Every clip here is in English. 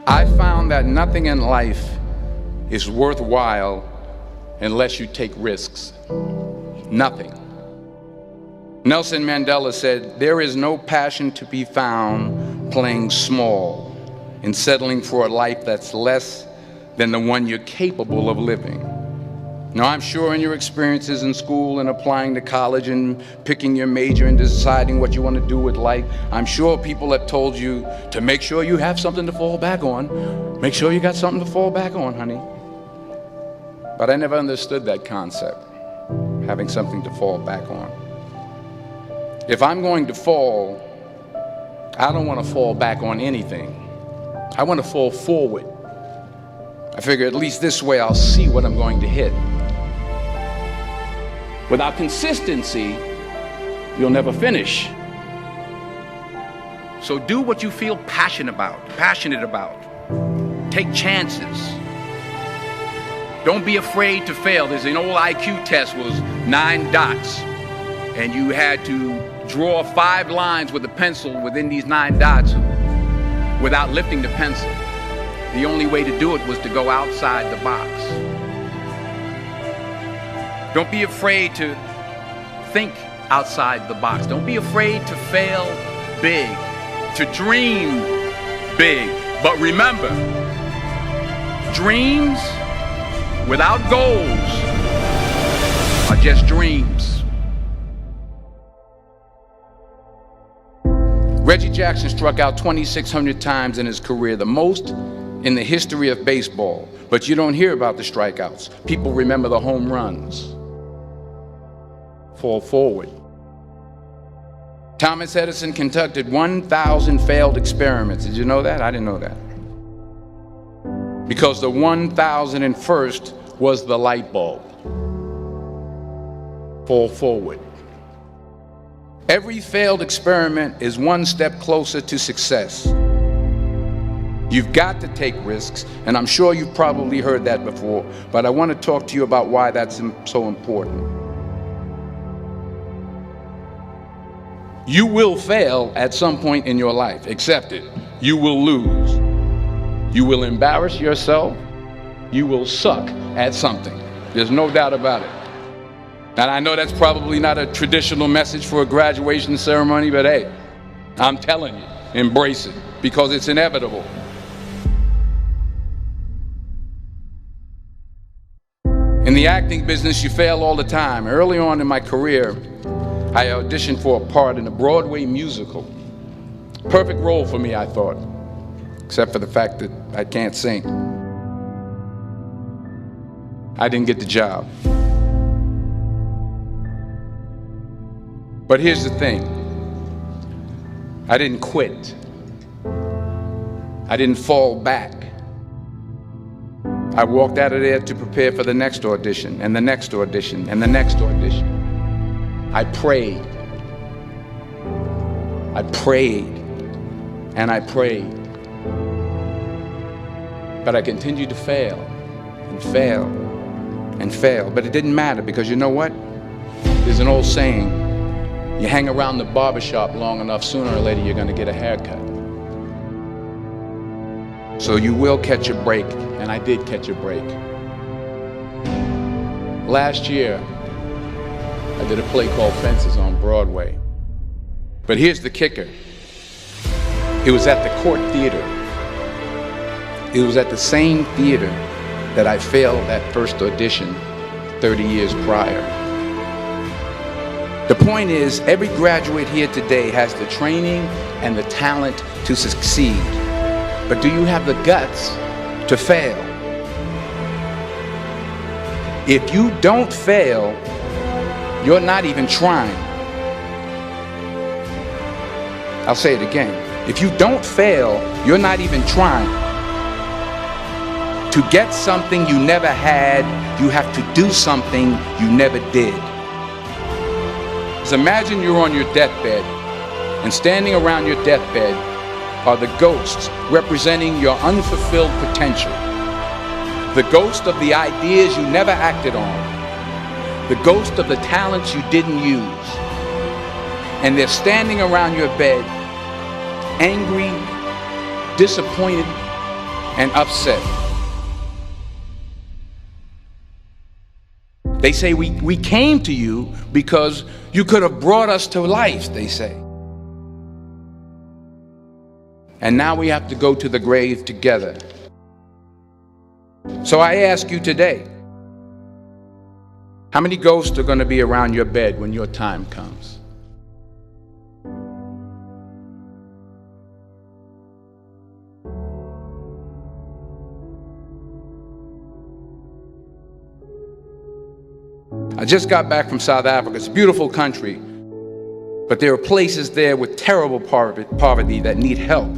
I found that nothing in life is worthwhile unless you take risks. Nothing. Nelson Mandela said, "There is no passion to be found playing small and settling for a life that's less than the one you're capable of living." Now, I'm sure in your experiences in school and applying to college and picking your major and deciding what you want to do with life, I'm sure people have told you to make sure you have something to fall back on. Make sure you got something to fall back on, honey. But I never understood that concept, having something to fall back on. If I'm going to fall, I don't want to fall back on anything. I want to fall forward. I figure at least this way I'll see what I'm going to hit. Without consistency, you'll never finish. So do what you feel passionate about. Take chances. Don't be afraid to fail. There's an old IQ test, was 9 dots, and you had to draw 5 lines with a pencil within these 9 dots without lifting the pencil. The only way to do it was to go outside the box. Don't be afraid to think outside the box. Don't be afraid to fail big, to dream big. But remember, dreams without goals are just dreams. Reggie Jackson struck out 2,600 times in his career, the most in the history of baseball. But you don't hear about the strikeouts. People remember the home runs. Fall forward. Thomas Edison conducted 1,000 failed experiments. Did you know that? I didn't know that. Because the 1,001st was the light bulb. Fall forward. Every failed experiment is one step closer to success. You've got to take risks, and I'm sure you've probably heard that before, but I want to talk to you about why that's so important. You will fail at some point in your life. Accept it. You will lose. You will embarrass yourself. You will suck at something. There's no doubt about it. And I know that's probably not a traditional message for a graduation ceremony, but hey, I'm telling you, embrace it, because it's inevitable. In the acting business, you fail all the time. Early on in my career, I auditioned for a part in a Broadway musical. Perfect role for me, I thought, except for the fact that I can't sing. I didn't get the job. But here's the thing. I didn't quit. I didn't fall back. I walked out of there to prepare for the next audition, and the next audition, and the next audition. I prayed. I prayed. And I prayed. But I continued to fail, and fail, and fail. But it didn't matter, because you know what? There's an old saying, you hang around the barbershop long enough, sooner or later you're going to get a haircut. So you will catch a break, and I did catch a break. Last year, I did a play called Fences on Broadway. But here's the kicker. It was at the Court Theater. It was at the same theater that I failed that first audition 30 years prior. The point is, every graduate here today has the training and the talent to succeed. But do you have the guts to fail? If you don't fail, you're not even trying. I'll say it again. If you don't fail, you're not even trying. To get something you never had, you have to do something you never did. So imagine you're on your deathbed, and standing around your deathbed are the ghosts representing your unfulfilled potential. The ghost of the ideas you never acted on. The ghost of the talents you didn't use. And they're standing around your bed, angry, disappointed, and upset. They say we came to you because you could have brought us to life, they say. And now we have to go to the grave together. So I ask you today, how many ghosts are going to be around your bed when your time comes? I just got back from South Africa. It's a beautiful country, but there are places there with terrible poverty that need help.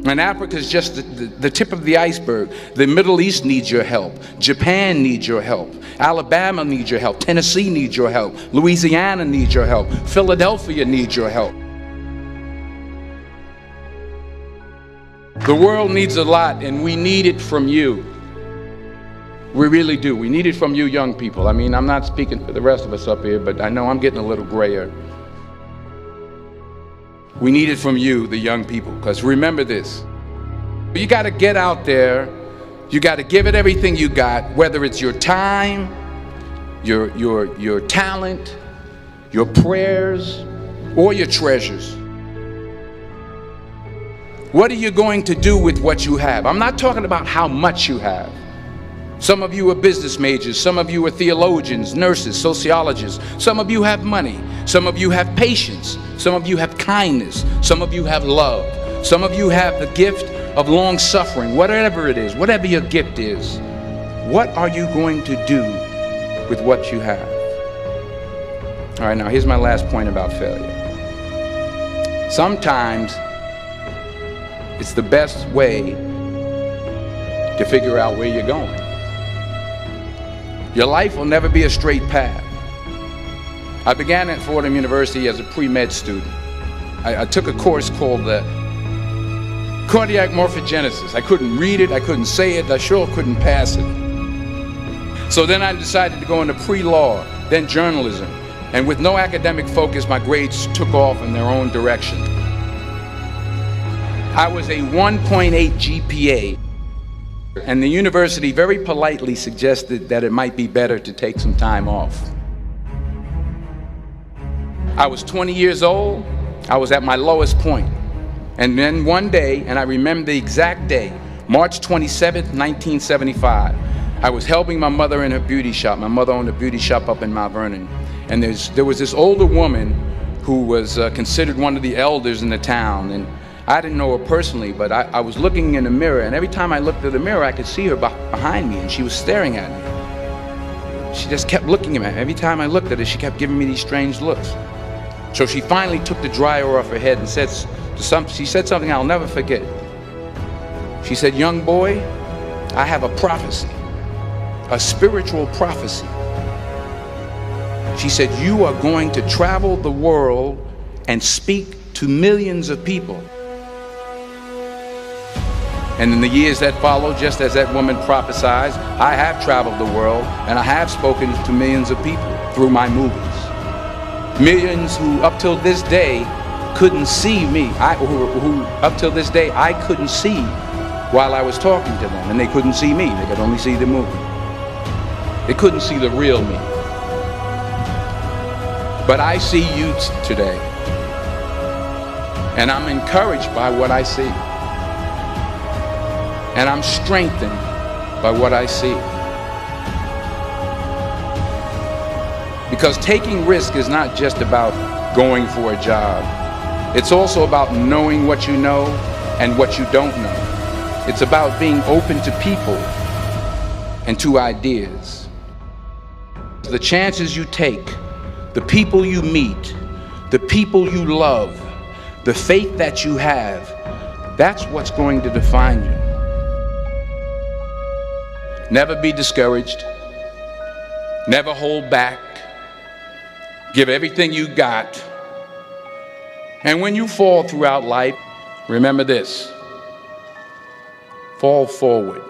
And Africa is just the tip of the iceberg. The Middle East needs your help. Japan needs your help. Alabama needs your help. Tennessee needs your help. Louisiana needs your help. Philadelphia needs your help. The world needs a lot, and we need it from you. We really do. We need it from you young people. I mean, I'm not speaking for the rest of us up here, but I know I'm getting a little grayer. We need it from you, the young people, because remember this. You got to get out there. You got to give it everything you got, whether it's your time, your talent, your prayers, or your treasures. What are you going to do with what you have? I'm not talking about how much you have. Some of you are business majors, some of you are theologians, nurses, sociologists, some of you have money, some of you have patience, some of you have kindness, some of you have love, some of you have the gift of long suffering. Whatever it is, whatever your gift is, what are you going to do with what you have? All right, now here's my last point about failure. Sometimes it's the best way to figure out where you're going. Your life will never be a straight path. I began at Fordham University as a pre-med student. I took a course called cardiac morphogenesis. I couldn't read it, I couldn't say it, I sure couldn't pass it. So then I decided to go into pre-law, then journalism. And with no academic focus, my grades took off in their own direction. I was a 1.8 GPA. And the university very politely suggested that it might be better to take some time off. I was 20 years old. I was at my lowest point. And then one day, and I remember the exact day, March 27th, 1975, I was helping my mother in her beauty shop. My mother owned a beauty shop up in Mount Vernon. And there was this older woman who was considered one of the elders in the town. And I didn't know her personally, but I was looking in the mirror, and every time I looked at the mirror, I could see her behind me, and she was staring at me. She just kept looking at me. Every time I looked at her, she kept giving me these strange looks. So she finally took the dryer off her head and she said something I'll never forget. She said, "Young boy, I have a prophecy, a spiritual prophecy." She said, "You are going to travel the world and speak to millions of people." And in the years that followed, just as that woman prophesied, I have traveled the world and I have spoken to millions of people through my movies. Millions who up till this day couldn't see me, who up till this day I couldn't see while I was talking to them, and they couldn't see me, they could only see the movie. They couldn't see the real me. But I see you today, and I'm encouraged by what I see. And I'm strengthened by what I see. Because taking risk is not just about going for a job. It's also about knowing what you know and what you don't know. It's about being open to people and to ideas. The chances you take, the people you meet, the people you love, the faith that you have, that's what's going to define you. Never be discouraged. Never hold back. Give everything you got. And when you fall throughout life, remember this: fall forward.